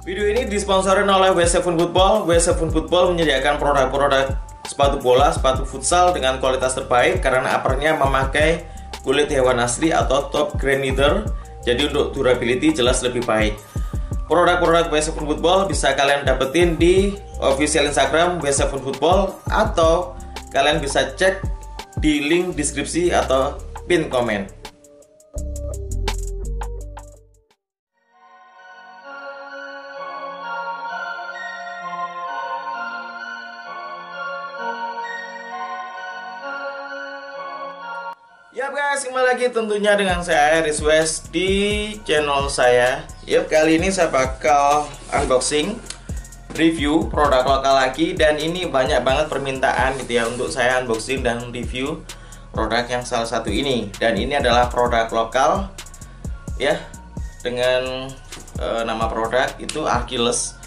Video ini disponsori oleh W7 Football. W7 Football menyediakan produk-produk sepatu bola, sepatu futsal dengan kualitas terbaik karena uppernya memakai kulit hewan asli atau top grain leather. Jadi untuk durability jelas lebih baik. Produk-produk W7 Football bisa kalian dapetin di official Instagram W7 Football atau kalian bisa cek di link deskripsi atau pin komen. Yap guys, kembali lagi tentunya dengan saya Aris West di channel saya. Yap, kali ini saya bakal unboxing, review produk lokal lagi. Dan ini banyak banget permintaan gitu ya untuk saya unboxing dan review produk yang salah satu ini. Dan ini adalah produk lokal ya, dengan nama produk itu Achilles.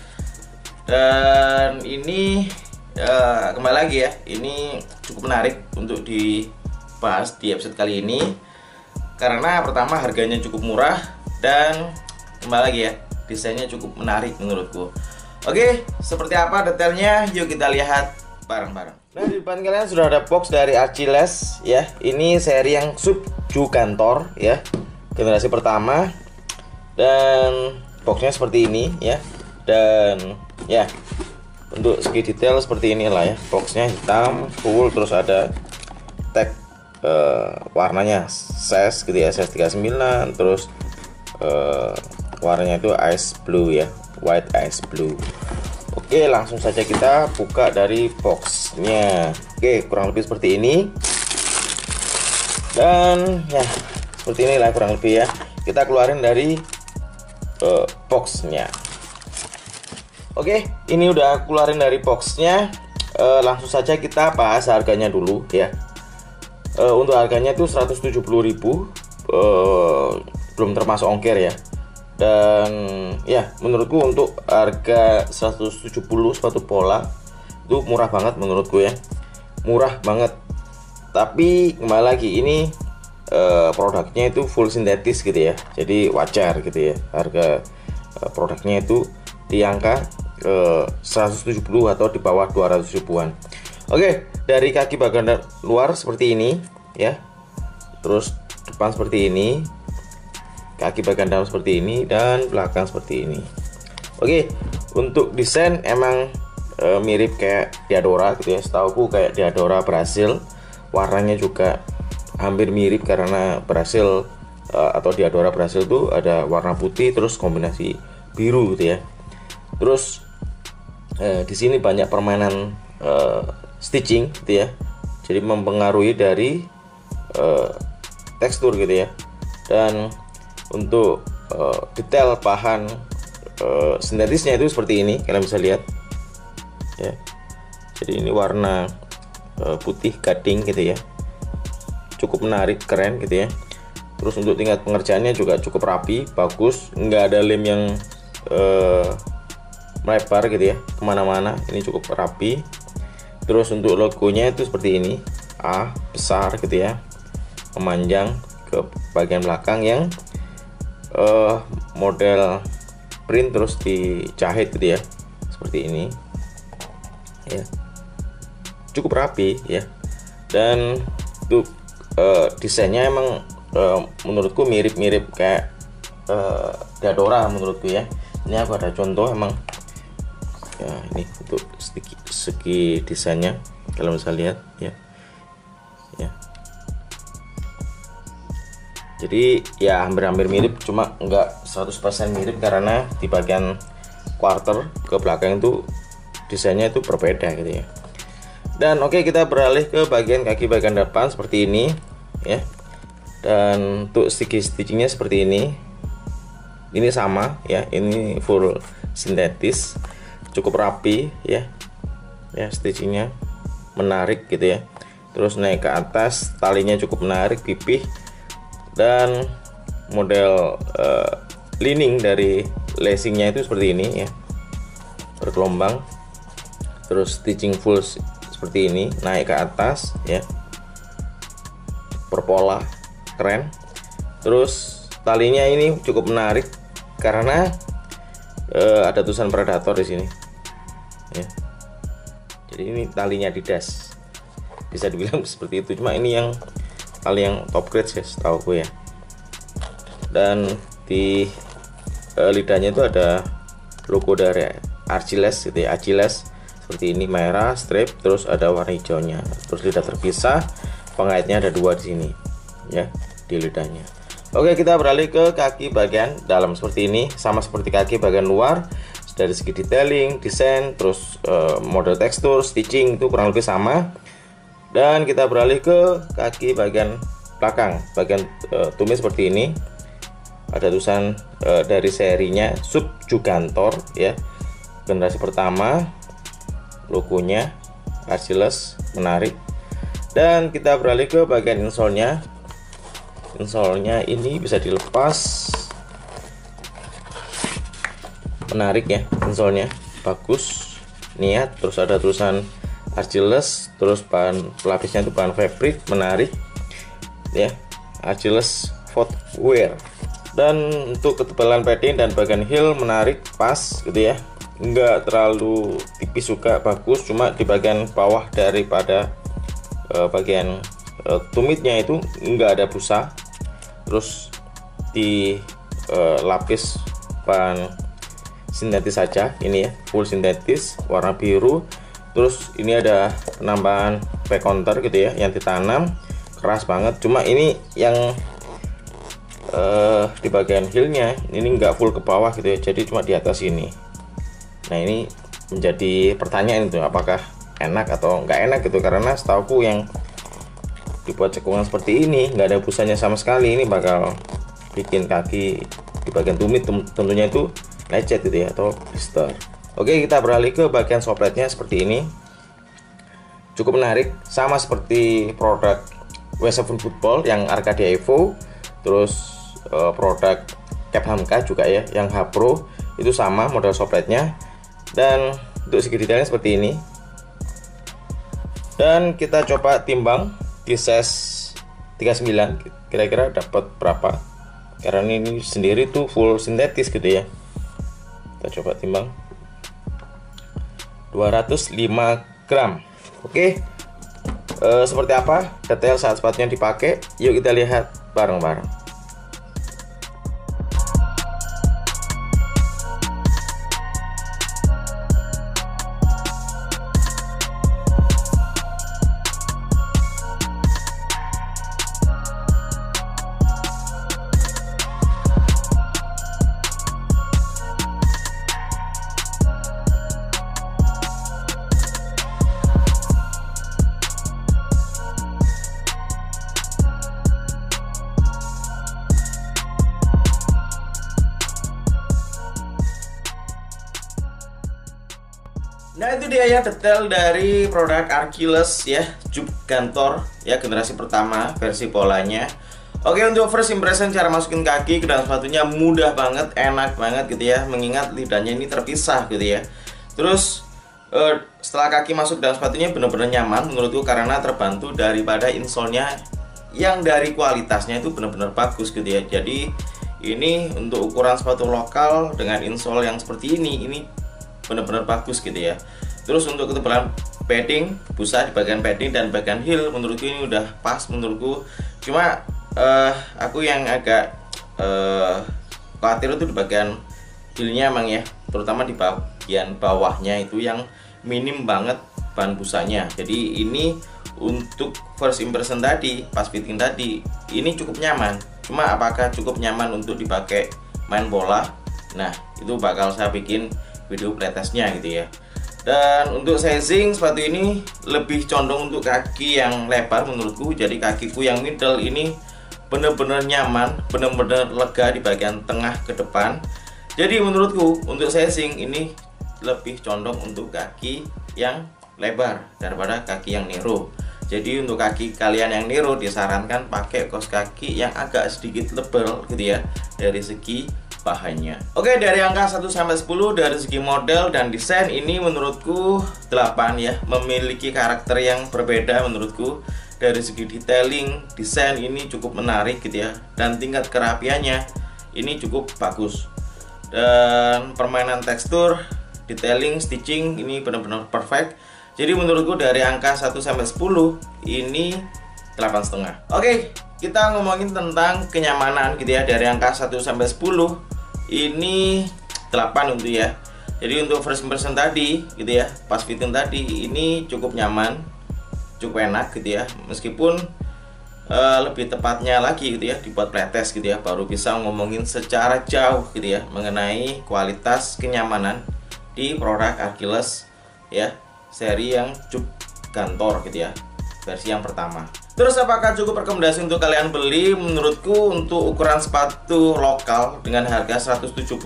Dan ini kembali lagi ya, ini cukup menarik untuk dibahas di episode kali ini karena pertama harganya cukup murah dan kembali lagi ya, desainnya cukup menarik menurutku. Oke, seperti apa detailnya? Yuk kita lihat bareng-bareng. Nah, di depan kalian sudah ada box dari Achilles ya. Ini seri yang Subjugator ya, generasi pertama. Dan boxnya seperti ini ya. Dan ya, untuk segi detail seperti inilah ya. Boxnya hitam full, terus ada tag warnanya size gitu ya, size 39, terus warnanya itu ice blue ya, white ice blue. Oke, langsung saja kita buka dari boxnya. Oke, kurang lebih seperti ini. Dan ya, seperti inilah kurang lebih ya. Kita keluarin dari boxnya. Oke, ini udah keluarin dari boxnya. Langsung saja kita bahas harganya dulu ya. Untuk harganya itu 170.000, belum termasuk ongkir ya. Dan ya, menurutku untuk harga 170 sepatu bola itu murah banget menurutku ya, murah banget. Tapi kembali lagi, ini produknya itu full sintetis gitu ya, jadi wajar gitu ya harga produknya itu di angka 170 atau di bawah 200 ribuan. Oke, dari kaki bagian luar seperti ini ya, terus depan seperti ini, kaki bagian dalam seperti ini, dan belakang seperti ini. Oke, untuk desain emang mirip kayak Diadora gitu ya, setauku kayak Diadora Brasil. Warnanya juga hampir mirip karena Brasil atau Diadora Brasil tuh ada warna putih terus kombinasi biru gitu ya. Terus di sini banyak permainan stitching gitu ya, jadi mempengaruhi dari tekstur gitu ya. Dan untuk detail bahan sintetisnya itu seperti ini, kalian bisa lihat ya. Jadi ini warna putih gading gitu ya, cukup menarik, keren gitu ya. Terus untuk tingkat pengerjaannya juga cukup rapi, bagus, nggak ada lem yang melebar gitu ya kemana-mana. Ini cukup rapi. Terus untuk logonya itu seperti ini, A besar gitu ya, memanjang ke bagian belakang yang model print terus dijahit gitu ya, seperti ini ya, cukup rapi ya. Dan untuk desainnya emang menurutku mirip-mirip kayak Diadora menurutku ya. Ini aku ada contoh emang ya, ini untuk segi desainnya kalian bisa lihat ya. Jadi ya hampir-hampir mirip, cuma enggak 100% mirip karena di bagian quarter ke belakang itu desainnya itu berbeda gitu ya. Dan oke, kita beralih ke bagian kaki bagian depan seperti ini ya. Dan untuk segi stitchingnya seperti ini sama ya, ini full sintetis, cukup rapi ya. Ya, stitchingnya menarik gitu ya. Terus naik ke atas, talinya cukup menarik, pipih. Dan model lining dari lacingnya itu seperti ini ya, bergelombang. Terus stitching full seperti ini, naik ke atas ya, berpola, keren. Terus talinya ini cukup menarik karena ada tulisan Predator di sini ya. Jadi ini talinya Adidas, bisa dibilang seperti itu. Cuma ini yang tali yang top grade guys, tahu gue ya. Dan di lidahnya itu ada logo dari Achilles gitu ya, Achilles seperti ini, merah strip, terus ada warna hijaunya, terus lidah terpisah, pengaitnya ada 2 di sini ya di lidahnya. Oke, kita beralih ke kaki bagian dalam seperti ini, sama seperti kaki bagian luar. Dari segi detailing, desain, terus model tekstur, stitching itu kurang lebih sama. Dan kita beralih ke kaki bagian belakang, bagian tumit seperti ini. Ada tulisan dari serinya Subjugator ya, generasi pertama, logonya Achilles, menarik. Dan kita beralih ke bagian insole-nya. Insole-nya ini bisa dilepas, menarik ya, insole-nya bagus, niat. Terus ada tulisan Achilles, terus bahan pelapisnya itu bahan fabric, menarik ya, Achilles footwear. Dan untuk ketebalan padding dan bagian heel menarik, pas gitu ya, enggak terlalu tipis juga, bagus. Cuma di bagian bawah daripada bagian tumitnya itu enggak ada busa. Terus di lapis bahan sintetis saja ini ya, full sintetis warna biru. Terus ini ada penambahan back counter gitu ya, yang ditanam, keras banget. Cuma ini yang di bagian heelnya ini nggak full ke bawah gitu ya, jadi cuma di atas ini. Nah ini menjadi pertanyaan itu, apakah enak atau nggak enak gitu, karena setauku yang dibuat cekungan seperti ini nggak ada busanya sama sekali, ini bakal bikin kaki di bagian tumit tentunya itu lecet gitu ya, atau blister. Oke, kita beralih ke bagian sopletnya seperti ini, cukup menarik, sama seperti produk W7 Football yang Arcadia Evo. Terus produk Cap Hamka juga ya, yang H Pro itu sama model sopletnya. Dan untuk segi detailnya seperti ini. Dan kita coba timbang di size 39, kira-kira dapat berapa, karena ini sendiri tuh full sintetis gitu ya. Kita coba timbang 205 gram. Oke, seperti apa detail saat sepatunya dipakai, yuk kita lihat bareng-bareng. Nah itu dia ya detail dari produk Achilles ya, Subjugator ya, generasi pertama versi polanya. Oke, untuk first impression cara masukin kaki ke dalam sepatunya mudah banget, enak banget gitu ya, mengingat lidahnya ini terpisah gitu ya. Terus setelah kaki masuk dalam sepatunya benar-benar nyaman menurutku, karena terbantu daripada insole-nya yang dari kualitasnya itu benar-benar bagus gitu ya. Jadi ini untuk ukuran sepatu lokal dengan insole yang seperti ini benar-benar bagus gitu ya. Terus untuk ketebalan padding, busa di bagian padding dan bagian heel menurutku ini udah pas menurutku. Cuma aku yang agak khawatir itu di bagian heelnya emang ya, terutama di bagian bawahnya itu yang minim banget bahan busanya. Jadi ini untuk first impression tadi, pas fitting tadi, ini cukup nyaman. Cuma apakah cukup nyaman untuk dipakai main bola? Nah itu bakal saya bikin video playtestnya gitu ya. Dan untuk sizing sepatu ini lebih condong untuk kaki yang lebar menurutku. Jadi kakiku yang middle ini bener-bener nyaman, bener-bener lega di bagian tengah ke depan. Jadi menurutku untuk sizing ini lebih condong untuk kaki yang lebar daripada kaki yang narrow. Jadi untuk kaki kalian yang narrow disarankan pakai kaos kaki yang agak sedikit lebar gitu ya, dari segi bahannya. Oke, dari angka 1 sampai 10 dari segi model dan desain ini menurutku 8 ya, memiliki karakter yang berbeda menurutku. Dari segi detailing, desain ini cukup menarik gitu ya, dan tingkat kerapiannya ini cukup bagus. dan permainan tekstur, detailing, stitching ini benar-benar perfect. Jadi menurutku dari angka 1 sampai 10 ini 8,5. Oke, kita ngomongin tentang kenyamanan gitu ya. Dari angka 1 sampai 10 ini 8 untuk ya. Jadi untuk first impression tadi gitu ya, pas fitting tadi ini cukup nyaman, cukup enak gitu ya. Meskipun lebih tepatnya lagi gitu ya dibuat playtest gitu ya, baru bisa ngomongin secara jauh gitu ya mengenai kualitas kenyamanan di produk Achilles ya, seri yang cup gantor gitu ya, versi yang pertama. Terus apakah cukup rekomendasi untuk kalian beli? Menurutku untuk ukuran sepatu lokal dengan harga 170.000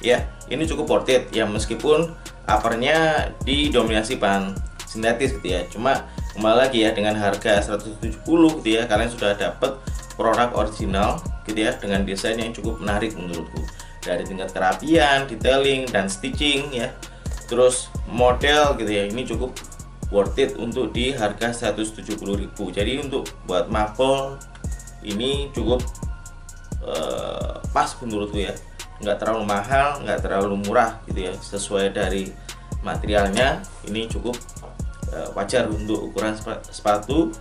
ya, ini cukup worth it ya, meskipun uppernya didominasi bahan sintetis gitu ya. Cuma kembali lagi ya, dengan harga 170 gitu ya, kalian sudah dapat produk original gitu ya, dengan desain yang cukup menarik menurutku, dari tingkat kerapian, detailing, dan stitching ya, terus model gitu ya, ini cukup worth it untuk di harga 170.000. Jadi untuk buat mapel ini cukup pas menurutku ya, nggak terlalu mahal, nggak terlalu murah gitu ya, sesuai dari materialnya ini cukup wajar untuk ukuran sepatu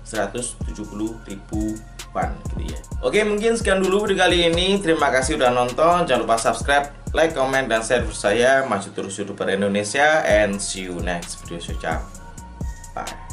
170.000-an gitu ya. Oke, mungkin sekian dulu di kali ini. Terima kasih udah nonton. Jangan lupa subscribe, like, comment, dan share saya. Maju terus YouTuber Indonesia, and see you next video. Ciao. Bye.